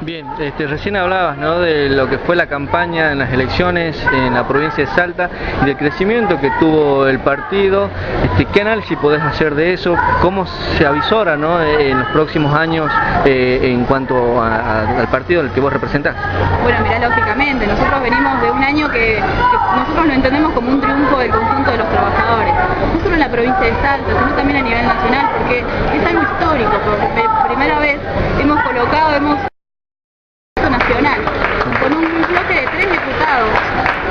Bien, recién hablabas, ¿no?, de lo que fue la campaña en las elecciones en la provincia de Salta y del crecimiento que tuvo el partido. ¿Qué análisis podés hacer de eso? ¿Cómo se avisora, ¿no?, en los próximos años en cuanto al partido al que vos representás? Bueno, mirá, lógicamente, nosotros venimos de un año que nosotros lo entendemos como un triunfo del conjunto de los trabajadores, no solo en la provincia de Salta, sino también a nivel nacional, porque es algo histórico, porque por primera vez hemos nacional, con un bloque de 3 diputados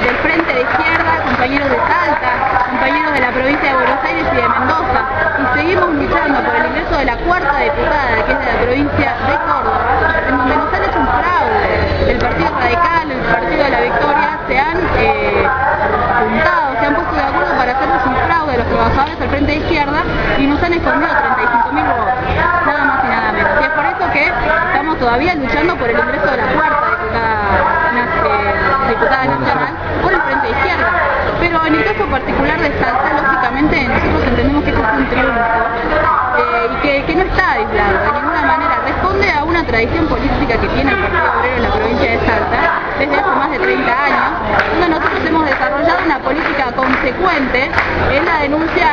del Frente de Izquierda, compañeros de Salta, compañeros de la provincia de Buenos Aires y de Mendoza, y seguimos luchando por el ingreso de la 4ª diputada, que es de la provincia de Córdoba, en donde nos han hecho un fraude. El Partido Radical, el Partido de la Victoria, se han juntado, se han puesto de acuerdo para hacernos un fraude a los trabajadores del Frente de Izquierda y nos han escondido 35.000 votos, nada más y nada menos. Y es por eso que estamos todavía luchando por el ingreso de la 4ª diputada nacional por el Frente de Izquierda. Pero en el caso particular de Salta, lógicamente nosotros entendemos que esto es un triunfo y que no está aislado de ninguna manera. Responde a una tradición política que tiene el Partido Obrero en la provincia de Salta desde hace más de 30 años, donde nosotros hemos desarrollado una política consecuente en la denuncia,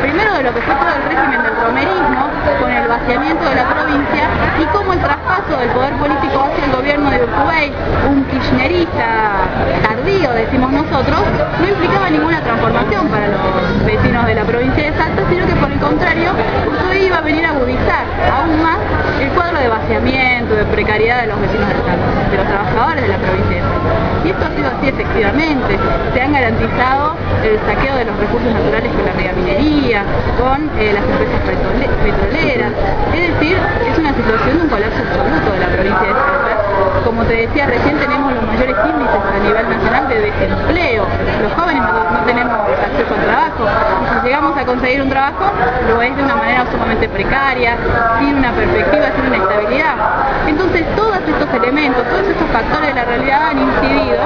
primero, de lo que fue todo el régimen del romerismo, con el vaciamiento de la provincia, y cómo el traspaso del poder político hacia el gobierno de Urtubey, un kirchnerista tardío, decimos nosotros, no implicaba ninguna transformación para los vecinos de la provincia de Salta, sino que por el contrario, Urtubey iba a venir a agudizar aún más el cuadro de vaciamiento, de precariedad de los vecinos de Salta, de los trabajadores de la provincia de Salta. Y esto ha sido así efectivamente. Se han garantizado el saqueo de los recursos naturales con la megaminería, con las empresas petroleras. Es decir, es una situación de un colapso absoluto de la provincia de Salta. Como te decía recién, tenemos los mayores índices a nivel nacional de desempleo. Los jóvenes no tenemos acceso al trabajo. Y si llegamos a conseguir un trabajo, lo es de una manera sumamente precaria, sin una perspectiva, sin una estabilidad. Entonces, todos estos elementos, todos estos factores de la realidad han incidido,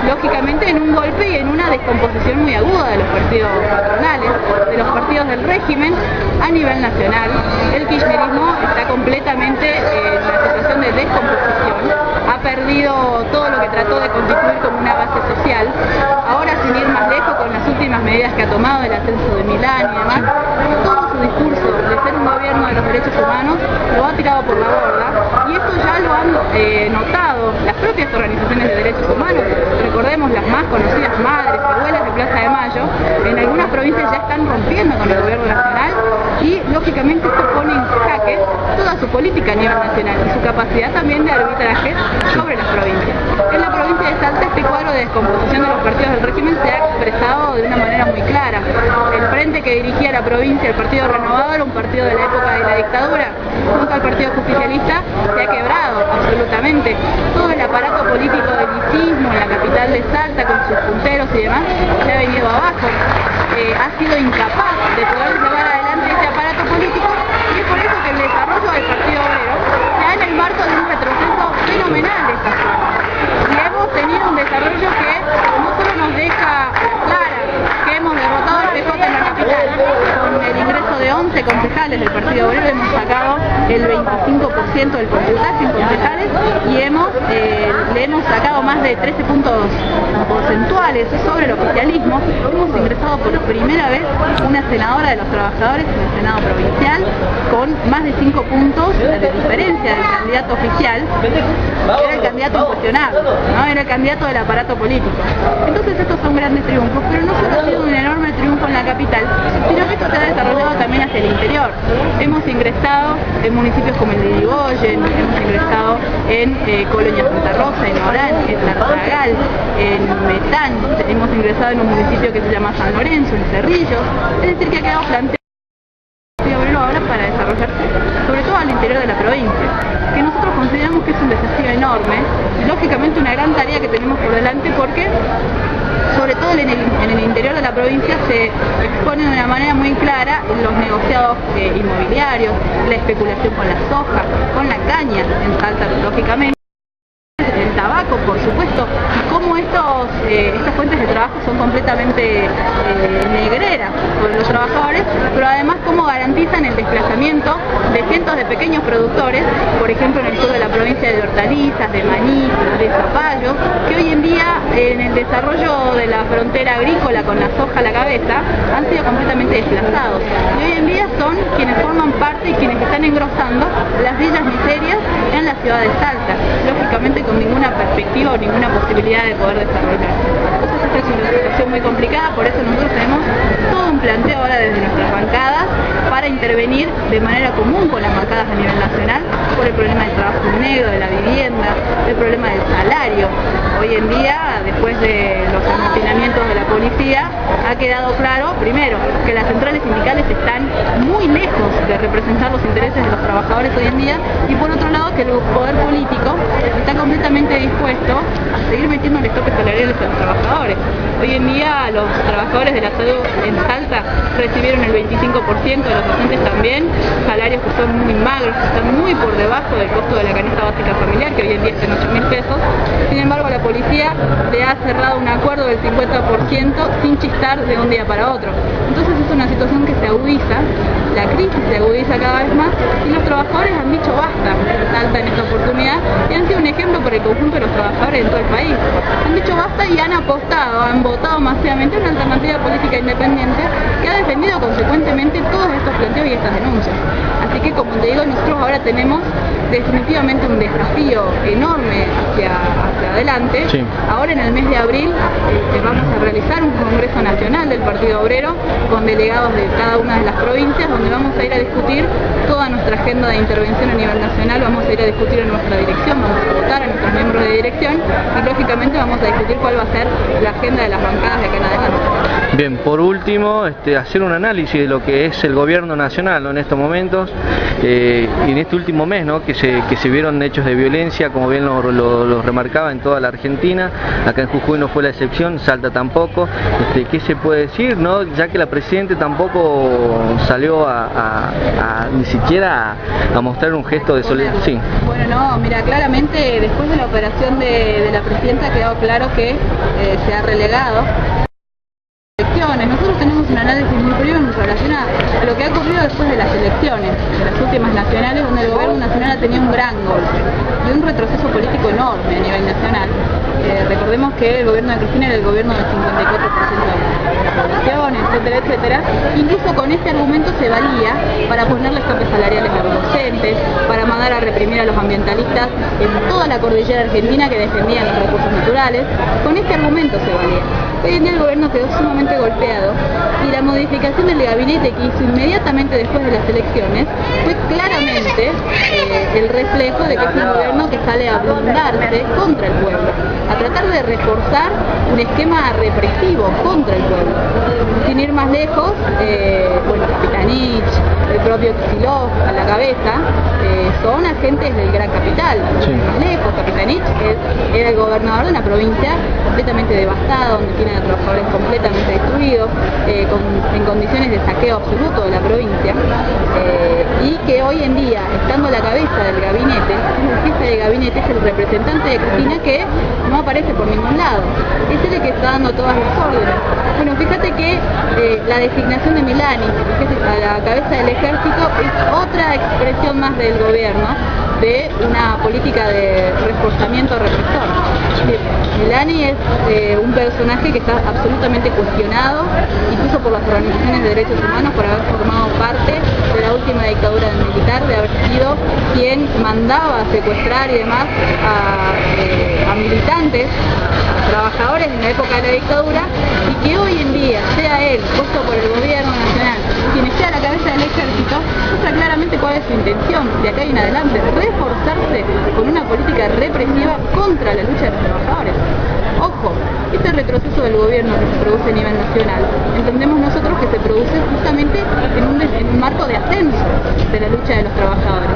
lógicamente, en un golpe y en una descomposición muy aguda de los partidos patronales, de los partidos del régimen a nivel nacional. El kirchnerismo está completamente en una situación de descomposición. Ha perdido todo lo que trató de constituir como una base social. Ahora, sin ir más lejos, con las últimas medidas que ha tomado, el ascenso de Milán y demás, todo su discurso de ser un gobierno de los derechos humanos lo ha tirado por la borda, y esto ya lo han notado las propias organizaciones de derechos humanos. Recordemos las más conocidas, Madres, Abuelas de Plaza de Mayo, en algunas provincias ya están rompiendo con el gobierno nacional, y lógicamente esto pone en jaque toda su política a nivel nacional y su capacidad también de arbitraje sobre las provincias. En la provincia de Salta, este cuadro de descomposición de los partidos del régimen se ha expresado de una manera muy clara. El frente que dirigía la provincia, el Partido Renovado, era un partido de la época de la dictadura. Junto al Partido Justicialista se ha quebrado absolutamente. Todo el aparato político del licismo en la capital de Salta, con sus punteros y demás, se ha venido abajo. Ha sido incapaz de poder llevar adelante este aparato político, y es por eso que el desarrollo del Partido Obrero se da en el marco de un retroceso fenomenal de esta zona. Y hemos tenido un desarrollo que no solo nos deja clara que hemos derrotado al PJ en la capital, con el ingreso de 11 concejales del Partido Obrero hemos sacado el 25% del porcentaje en concejales, y le hemos sacado más de 13 puntos porcentuales sobre el oficialismo. Hemos ingresado por primera vez una senadora de los trabajadores en el Senado provincial, con más de 5 puntos de diferencia del candidato oficial, que era el candidato incuestionable, ¿no? Era el candidato del aparato político. Entonces, estos son grandes triunfos, pero no solo ha sido un enorme triunfo en la capital, sino que esto se ha desarrollado también hacia el interior. Hemos ingresado en municipios como el de Irigoyen, hemos ingresado en Colonia Santa Rosa, en Orán, en Tartagal, en Metán, hemos ingresado en un municipio que se llama San Lorenzo, en Cerrillos. Es decir, que ha quedado planteado ahora para desarrollarse, sobre todo al interior de la provincia, que nosotros consideramos que es un desafío enorme, y lógicamente una gran tarea que tenemos por delante, porque sobre todo en el interior de la provincia se expone de una manera muy clara los negociados inmobiliarios, la especulación con la soja, con la caña en Salta, lógicamente, el tabaco, por supuesto, y cómo esto estas fuentes de trabajo son completamente negreras por los trabajadores, pero además cómo garantizan el desplazamiento de cientos de pequeños productores, por ejemplo en el sur de la provincia de hortalizas, de maní, de zapallo, que hoy en día en el desarrollo de la frontera agrícola con la soja a la cabeza han sido completamente desplazados y hoy en día son quienes forman parte y quienes están engrosando las villas miserias en la ciudad de Salta, lógicamente con ninguna perspectiva o ninguna posibilidad de poder desarrollar. Entonces esta es una situación muy complicada, por eso nosotros tenemos todo un planteo ahora desde nuestras bancadas para intervenir de manera común con las bancadas a nivel nacional por el problema del trabajo negro, de la vivienda, el problema del salario. Hoy en día, después de los amotinamientos de la policía, ha quedado claro, primero, que las centrales sindicales están muy lejos de representar los intereses de los trabajadores hoy en día, y por otro lado que el poder político está completamente dispuesto a seguir metiendo los topes salariales a los trabajadores. Hoy en día los trabajadores de la salud en Salta recibieron el 25%, de los docentes también, salarios que son muy magros, que están muy por debajo del costo de la canasta básica familiar, que hoy en día está en 8.000 pesos. Sin embargo, la policía le ha cerrado un acuerdo del 50% sin chistar de un día para otro. Entonces es una situación que se agudiza, la crisis se agudiza cada vez más y los trabajadores han dicho basta en Salta en esta oportunidad y han sido un ejemplo para el conjunto de los trabajadores en todo el país. Han dicho basta y han apostado, han votado masivamente una alternativa política independiente que ha defendido consecuentemente todos estos planteos y estas denuncias. Así que, como te digo, nosotros ahora tenemos definitivamente un desafío enorme hacia adelante. Sí. Ahora en el mes de abril vamos a realizar un Congreso Nacional del Partido Obrero con delegados de cada una de las provincias, donde vamos a ir a discutir toda nuestra agenda de intervención a nivel nacional, vamos a ir a discutir en nuestra dirección, vamos a votar a nuestros miembros de dirección y lógicamente vamos a discutir cuál va a ser la agenda de las bancadas de acá en adelante. Bien, por último, hacer un análisis de lo que es el gobierno nacional, ¿no? En estos momentos y en este último mes, ¿no? que se vieron hechos de violencia, como bien lo remarcaba, en toda la Argentina. Acá en Jujuy no fue la excepción, Salta tampoco. ¿Qué se puede decir, no? Ya que la Presidenta tampoco salió ni siquiera a mostrar un gesto de solidaridad. Sí. Bueno, no, mira, claramente después de la operación de la Presidenta ha quedado claro que se ha relegado. Nosotros tenemos un análisis muy frío en relación a lo que ha ocurrido después de las elecciones, de las últimas nacionales, donde el gobierno nacional ha tenido un gran golpe y un retroceso político enorme a nivel nacional. Recordemos que el gobierno de Cristina era el gobierno del 54% de la población, etcétera, etcétera. Incluso con este argumento se valía para ponerles topes salariales a los docentes, para mandar a reprimir a los ambientalistas en toda la cordillera argentina que defendían los recursos naturales. Con este argumento se valía. Hoy en día el gobierno quedó sumamente golpeado y la modificación del gabinete que hizo inmediatamente después de las elecciones fue claramente el reflejo de que es un gobierno que sale a blindarse contra el pueblo, a tratar de reforzar un esquema represivo contra el pueblo. Sin ir más lejos, Capitanich, el propio Kicillof a la cabeza, son agentes del gran capital. Sí. Más lejos, Capitanich era el gobernador de una provincia completamente devastada, donde tiene a trabajadores completamente destruidos, en condiciones de saqueo absoluto de la provincia, y que hoy en día, estando a la cabeza del gabinete, el jefe de gabinete es el representante de Cristina que no aparece por ningún lado, es el que está dando todas las órdenes. Bueno, fíjate que la designación de Milani a la cabeza del ejército es otra expresión más del gobierno de una política de reforzamiento represor. Milani es un personaje que está absolutamente cuestionado, incluso por las organizaciones de derechos humanos, por haber formado parte de la última dictadura militar, de haber sido quien mandaba a secuestrar y demás a militantes, a trabajadores en la época de la dictadura, y que hoy en día sea él, puesto por el gobierno nacional, quien esté a la cabeza del ejército, muestra claramente cuál es su intención de acá en adelante, reforzarse con una política represiva contra la lucha de los trabajadores. Ojo, este retroceso del gobierno que se produce a nivel nacional, entendemos nosotros que se produce justamente en un marco de ascenso de la lucha de los trabajadores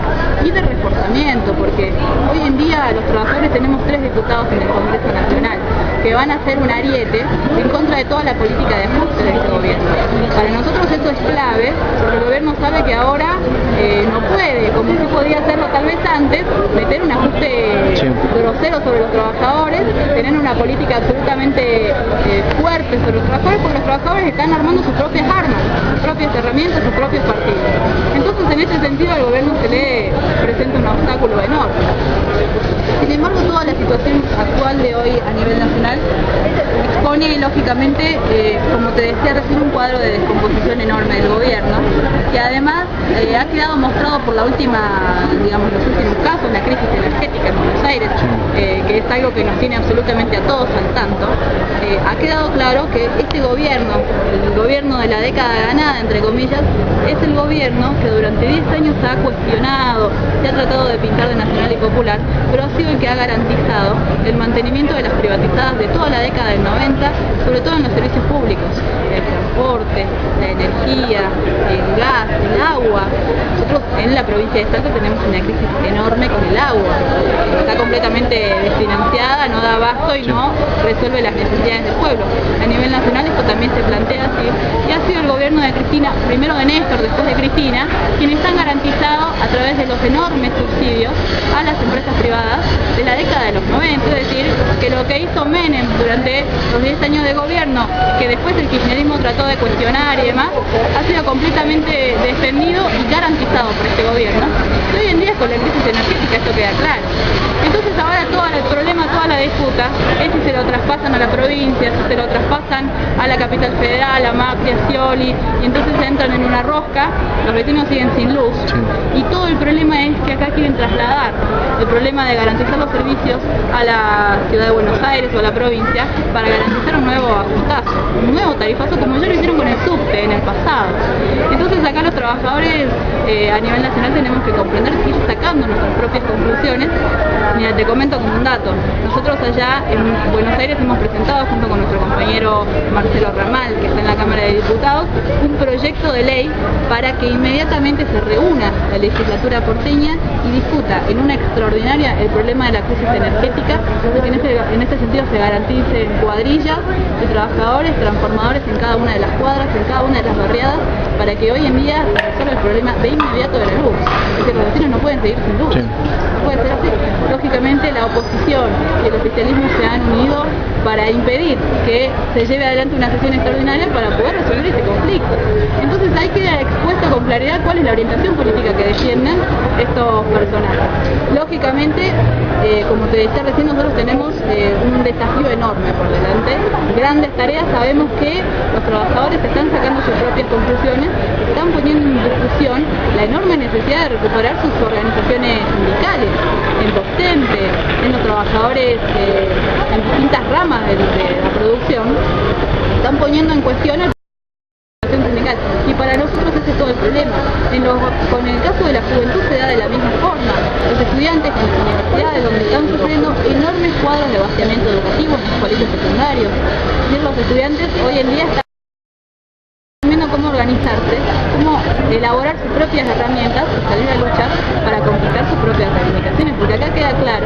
y de reforzamiento, porque hoy en día los trabajadores tenemos 3 diputados en el Congreso Nacional que van a hacer un ariete en contra de toda la política de ajuste de este gobierno. Para nosotros esto es clave, porque el gobierno sabe que ahora no puede, como sí podía hacerlo tal vez antes, meter un ajuste grosero sobre los trabajadores, tener una política absolutamente fuerte sobre los trabajadores, porque los trabajadores están armando sus propias armas, sus propias herramientas, sus propios partidos. Entonces, en ese sentido, al gobierno se le presenta un obstáculo enorme. Sin embargo, toda la situación actual de hoy a nivel nacional expone, lógicamente, como te decía recién, un cuadro de descomposición enorme del gobierno, que además ha quedado mostrado por la última, digamos, los últimos casos, la crisis energética en Buenos Aires, que es algo que nos tiene absolutamente a todos al tanto. Ha quedado claro que este gobierno, el gobierno de la década ganada, entre comillas, es el gobierno que durante 10 años se ha cuestionado, se ha tratado de pintar de nacional y popular, pero ha sido el que ha garantizado el mantenimiento de las privatizadas de toda la década del 90, sobre todo en los servicios públicos, el transporte, la energía, el gas, el agua. Nosotros en la provincia de Salta tenemos una crisis enorme con el agua, está completamente desfinanciada, no da abasto y no resuelve las necesidades del pueblo. A nivel nacional esto también se plantea así, y ha sido el gobierno de Cristina, primero de Néstor, después de Cristina, quienes han garantizado a través de los enormes subsidios a las empresas privadas de la década de los 90, es decir, que lo que hizo Menem durante los 10 años de gobierno, que después el kirchnerismo trató de cuestionar y demás, ha sido completamente defendido y garantizado por este gobierno. Y hoy en día con la crisis energética esto queda claro. Entonces ahora todo el problema, toda la disputa es si se lo traspasan a la provincia, si se lo traspasan a la capital federal, a Macri, a Scioli, y entonces entran en una rosca, los vecinos siguen sin luz, y todo el problema es que acá quieren trasladar el problema de garantizar los servicios a la ciudad de Buenos Aires o a la provincia para garantizar un nuevo ajustazo, un nuevo tarifazo, como ya lo hicieron con el subte en el pasado. Entonces acá los trabajadores a nivel nacional tenemos que comprender que ir sacando nuestras propias conclusiones. Mira, te comento como un dato. Nosotros allá en Buenos Aires hemos presentado junto con nuestro compañero Marcelo Ramal, que está en la Cámara de Diputados, un proyecto de ley para que inmediatamente se reúna la legislatura porteña y discuta en una extraordinaria el problema de la crisis energética, y que en este sentido se garanticen cuadrillas de trabajadores, transformadores en cada una de las cuadras, en cada una de las barriadas, para que hoy en día se resuelva el problema de inmediato de la luz. Es que los vecinos no pueden seguir sin luz. No puede ser así. Lógicamente la oposición y el oficialismo se han unido para impedir que se lleve adelante una sesión extraordinaria para poder resolver este conflicto. Entonces ahí queda expuesta con claridad cuál es la orientación política que defienden estos personajes. Lógicamente, como te decía recién, nosotros tenemos un desafío enorme por delante, grandes tareas. Sabemos que los trabajadores están sacando sus propias conclusiones, están poniendo en discusión la enorme necesidad de recuperar sus organizaciones sindicales, en docentes, en los trabajadores en distintas ramas de la producción, están poniendo en cuestión el sindical, y para nosotros ese es todo el problema. Con el caso de la juventud se da de la misma forma. Los estudiantes en las universidades, donde están sufriendo enormes cuadros de vaciamiento educativo en los colegios secundarios, y los estudiantes hoy en día están viendo cómo organizarse, cómo elaborar sus propias herramientas y salir a luchar para conquistar sus propias reivindicaciones, porque acá queda claro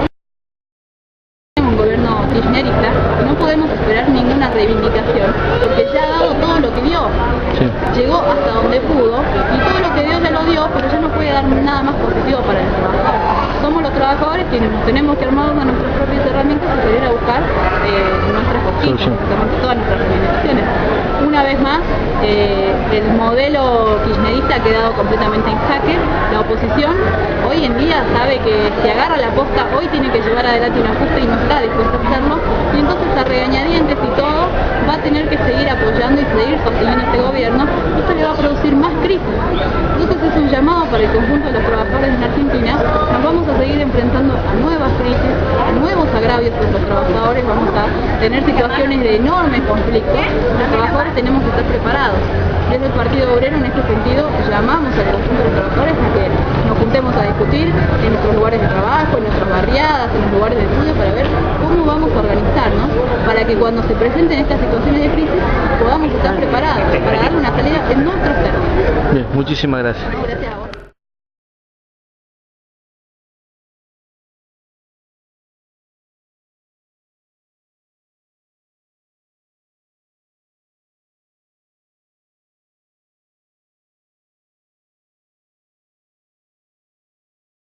un gobierno kirchnerista y no podemos esperar ninguna reivindicación porque ya ha dado todo lo que dio, llegó hasta donde pudo y todo lo que dio ya lo dio, pero ya no puede dar nada más positivo para el trabajador. Somos los trabajadores quienes nos tenemos que armar con nuestras propias herramientas y salir a buscar nuestras conquistas, todas nuestras reivindicaciones. Una vez más, el modelo kirchnerista ha quedado completamente en jaque. La oposición hoy en día sabe que si agarra la posta hoy tiene que llevar adelante un ajuste y no está dispuesto a hacerlo, y entonces a regañadientes y todo va a tener que seguir apoyando y seguir sosteniendo este gobierno, y esto le va a producir más crisis. Entonces es un llamado para el conjunto de los trabajadores en Argentina. Nos vamos a seguir enfrentando a nuevas crisis, a nuevos agravios por los trabajadores, vamos a tener situaciones de enormes conflictos. Los trabajadores tenemos que estar preparados. Desde el Partido Obrero, en este sentido, llamamos al conjunto de los trabajadores a que nos juntemos a discutir en nuestros lugares de trabajo, en nuestras barriadas, en los lugares de estudio, para ver cómo vamos a organizarnos para que cuando se presenten estas situaciones de crisis podamos estar preparados para darle una salida en nuestros términos. Bien, muchísimas gracias. Gracias a vos.